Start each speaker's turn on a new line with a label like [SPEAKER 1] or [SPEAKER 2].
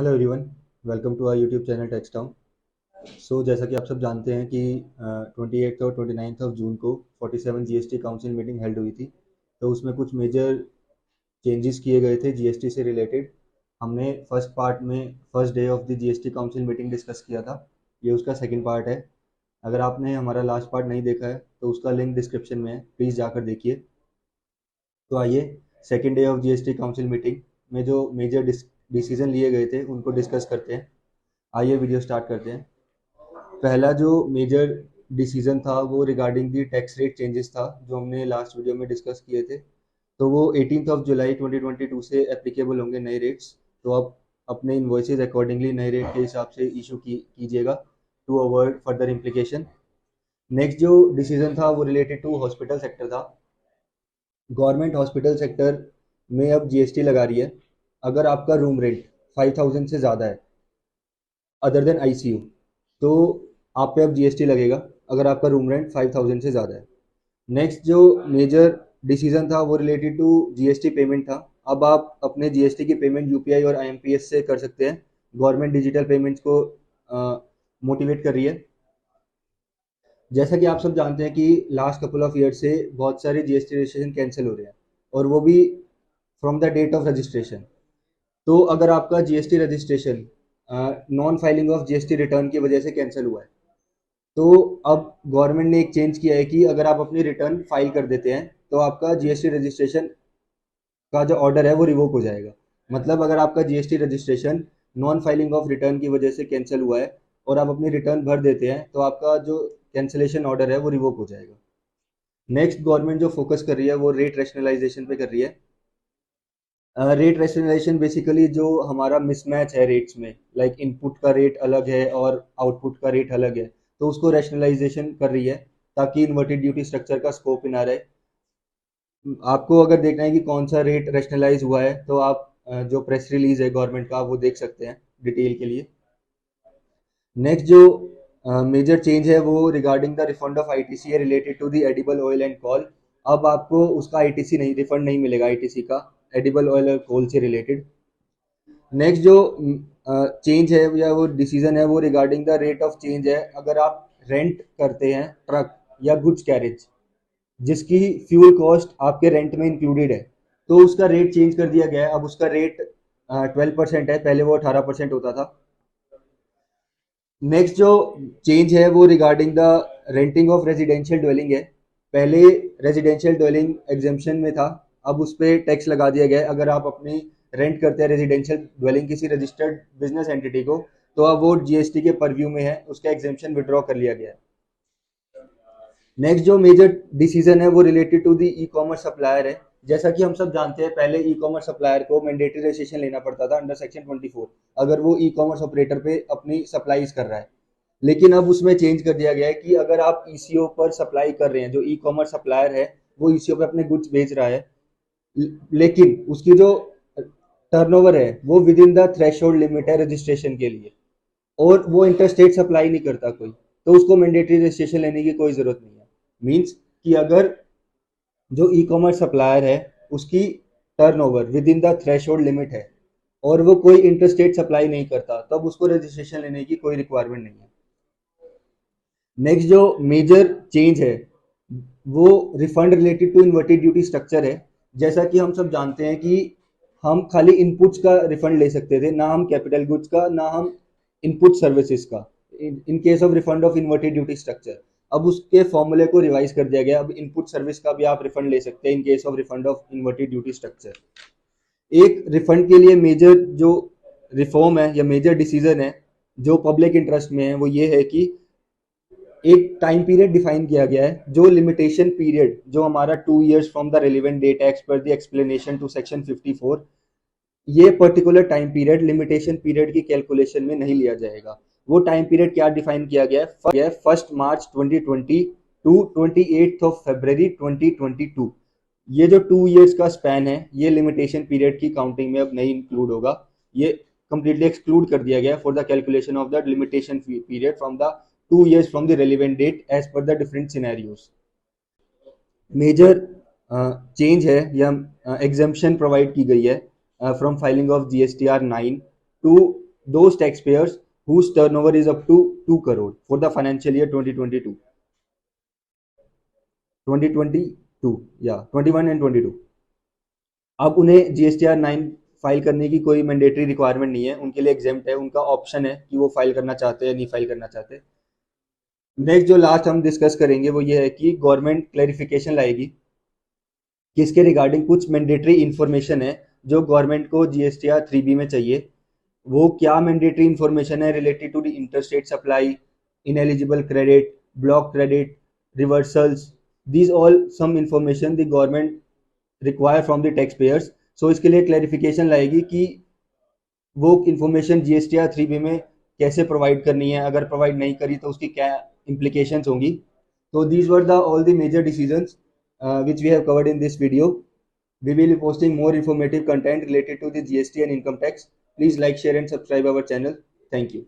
[SPEAKER 1] Hello everyone, welcome to our YouTube channel टेक्सटाउन। जैसा कि आप सब जानते हैं कि 28 और 29 ऑफ जून को 47 जीएसटी काउंसिल मीटिंग हेल्ड हुई थी। तो उसमें कुछ मेजर चेंजेस किए गए थे जीएसटी से रिलेटेड। हमने फर्स्ट पार्ट में first day of the GST council meeting discuss किया था। ये उसका सेकंड पार्ट है। अगर आपने हमारा लास्ट पार्ट नहीं देखा है तो उसका लिंक डिस्क्रिप्शन में है, प्लीज़ जाकर देखिए। तो आइए, second day of GST council meeting में जो मेजर डिसीजन लिए गए थे उनको डिस्कस करते हैं। आइए वीडियो स्टार्ट करते हैं। पहला जो मेजर डिसीजन था वो regarding the tax rate changes था, जो हमने लास्ट वीडियो में डिस्कस किए थे। तो वो 18 ऑफ जुलाई 2022 से एप्लीकेबल होंगे नए रेट्स। तो आप अपने इन्वॉइसेज अकॉर्डिंगली नए रेट के हिसाब से इशू कीजिएगा to avoid further implication. Next जो डिसीजन था वो रिलेटेड टू हॉस्पिटल सेक्टर था। गवर्नमेंट हॉस्पिटल सेक्टर में अब जीएसटी लगा रही है अगर आपका रूम रेंट 5000 से ज़्यादा है अदर देन आईसीयू, तो आप पे अब जीएसटी लगेगा अगर आपका रूम रेंट 5000 से ज़्यादा है। नेक्स्ट जो मेजर डिसीजन था वो रिलेटेड टू जीएसटी पेमेंट था। अब आप अपने जीएसटी की पेमेंट यूपीआई और आईएमपीएस से कर सकते हैं। गवर्नमेंट डिजिटल पेमेंट्स को मोटिवेट कर रही है। जैसा कि आप सब जानते हैं कि लास्ट कपल ऑफ ईयर से बहुत सारे जीएसटी रजिस्ट्रेशन कैंसिल हो रहे हैं, और वो भी from the date of registration. तो अगर आपका GST registration non filing of GST return की वजह से कैंसिल हुआ है, तो अब गवर्नमेंट ने एक चेंज किया है कि अगर आप अपनी रिटर्न फाइल कर देते हैं तो आपका जीएसटी रजिस्ट्रेशन का जो ऑर्डर है वो रिवोक हो जाएगा। मतलब अगर आपका GST registration non filing of return की वजह से कैंसिल हुआ है और आप अपनी रिटर्न भर देते हैं तो आपका जो कैंसिलेशन ऑर्डर है वो रिवोक हो जाएगा। नेक्स्ट गवर्नमेंट जो फोकस कर रही है वो रेट रैशनलाइजेशन पे कर रही है। रेट रैशनलाइजेशन बेसिकली जो हमारा मिसमैच है रेट्स में, लाइक इनपुट का रेट अलग है और आउटपुट का रेट अलग है, तो उसको रैशनलाइजेशन कर रही है ताकि इन्वर्टेड ड्यूटी स्ट्रक्चर का स्कोप ही ना रहे। आपको अगर देखना है कि कौन सा रेट रैशनलाइज हुआ है तो आप जो प्रेस रिलीज है गवर्नमेंट का वो देख सकते हैं डिटेल के लिए। नेक्स्ट जो मेजर चेंज है वो regarding the refund of ITC है related to the edible oil and coal. अब आपको उसका आईटीसी नहीं, रिफंड नहीं मिलेगा आईटीसी का, एडिबल ऑयल और कोल से रिलेटेड। नेक्स्ट जो चेंज है या वो डिसीजन है वो regarding the rate of change है। अगर आप रेंट करते हैं ट्रक या गुड्स कैरेज जिसकी फ्यूल कॉस्ट आपके रेंट में इंक्लूडेड है, तो उसका रेट चेंज कर दिया गया है। अब उसका रेट 12% है, पहले वो 18% होता था। नेक्स्ट जो चेंज है वो regarding the renting of residential dwelling है। पहले रेजिडेंशियल ड्वेलिंग एग्जेम्पशन में था, अब उस पर टैक्स लगा दिया गया है। अगर आप अपनी रेंट करते हैं रेजिडेंशियल ड्वेलिंग किसी रजिस्टर्ड बिजनेस एंटिटी को, तो अब वो जीएसटी के परव्यू में है, उसका एग्जेम्पशन विड्रॉ कर लिया गया है। नेक्स्ट जो मेजर डिसीजन है वो related to the e commerce supplier है। जैसा कि हम सब जानते हैं पहले ई कॉमर्स सप्लायर को मैंडेटरी रजिस्ट्रेशन लेना पड़ता था अंडर सेक्शन 24 अगर वो ई कॉमर्स ऑपरेटर पे अपनी सप्लाईज कर रहा है। लेकिन अब उसमें चेंज कर दिया गया है कि अगर आप ईसीओ पर सप्लाई कर रहे हैं, जो ई कॉमर्स सप्लायर है वो ईसीओ पे अपने गुड्स बेच रहा है, लेकिन उसकी जो टर्नओवर है वो with in the threshold limit है रजिस्ट्रेशन के लिए, और वो इंटरस्टेट सप्लाई नहीं करता कोई, तो उसको मैंडेटरी रजिस्ट्रेशन लेने की कोई जरूरत नहीं है। मीन्स कि अगर जो ई कॉमर्स सप्लायर है उसकी turnover with in the threshold limit है और वो कोई इंटरस्टेट सप्लाई नहीं करता, तब उसको रजिस्ट्रेशन लेने की कोई रिक्वायरमेंट नहीं है। नेक्स्ट जो मेजर चेंज है वो refund related to inverted duty structure है। जैसा कि हम सब जानते हैं कि हम खाली इनपुट्स का रिफंड ले सकते थे, ना हम कैपिटल गुड्स का, ना हम इनपुट सर्विसेज का, in case of refund of inverted duty structure. अब उसके फॉर्मूले को रिवाइज कर दिया गया, अब इनपुट सर्विस का भी आप रिफंड ले सकते हैं in case of refund of inverted duty structure. एक रिफंड के लिए मेजर जो रिफॉर्म है या मेजर डिसीजन है जो पब्लिक इंटरेस्ट में है वो ये है कि एक टाइम पीरियड डिफाइन किया गया है, जो लिमिटेशन पीरियड जो हमारा 2 years from the relevant date as per the explanation to section 54, ये particular time period limitation period की कैलकुलेशन में नहीं लिया जाएगा। वो टाइम पीरियड क्या डिफाइन किया गया है? 1 मार्च 2020 टू 28 फरवरी 2022। ये जो 2 years का स्पैन है ये लिमिटेशन पीरियड की काउंटिंग में अब नहीं इंक्लूड होगा, ये कंप्लीटली एक्सक्लूड कर दिया गया for the calculation of the limitation period from the 2 years from the relevant date as per the different scenarios. Major change है या एग्जेम्पशन प्रोवाइड की गई है from filing of GSTR 9 to those taxpayers whose turnover is up to 2 crore for the financial year 2022, 2022, या 21 and 22। अब उन्हें GSTR 9 file करने की कोई मैंडेटरी रिक्वायरमेंट नहीं है, उनके लिए एग्जेम्प्ट है, उनका ऑप्शन है कि वो फाइल करना चाहते हैं या नहीं फाइल करना चाहते। नेक्स्ट जो लास्ट हम डिस्कस करेंगे वो ये है कि गवर्नमेंट क्लैरिफिकेशन लाएगी कि इसके रिगार्डिंग कुछ मैंडेटरी इन्फॉर्मेशन है जो गवर्नमेंट को जीएसटीआर 3B में चाहिए। वो क्या मैंडेटरी इन्फॉर्मेशन है related to the interstate supply, ineligible credit, block credit, reversals, these all some information the government require from the taxpayers. So इसके लिए क्लैरिफिकेशन लाएगी कि वो इन्फॉर्मेशन जीएसटीआर 3B में कैसे प्रोवाइड करनी है, अगर प्रोवाइड नहीं करी तो उसकी क्या implications होंगी। So these were the all the major decisions which we have covered in this video. We will be posting more informative content related to the GST and income tax. Please like, share and subscribe our channel. Thank you.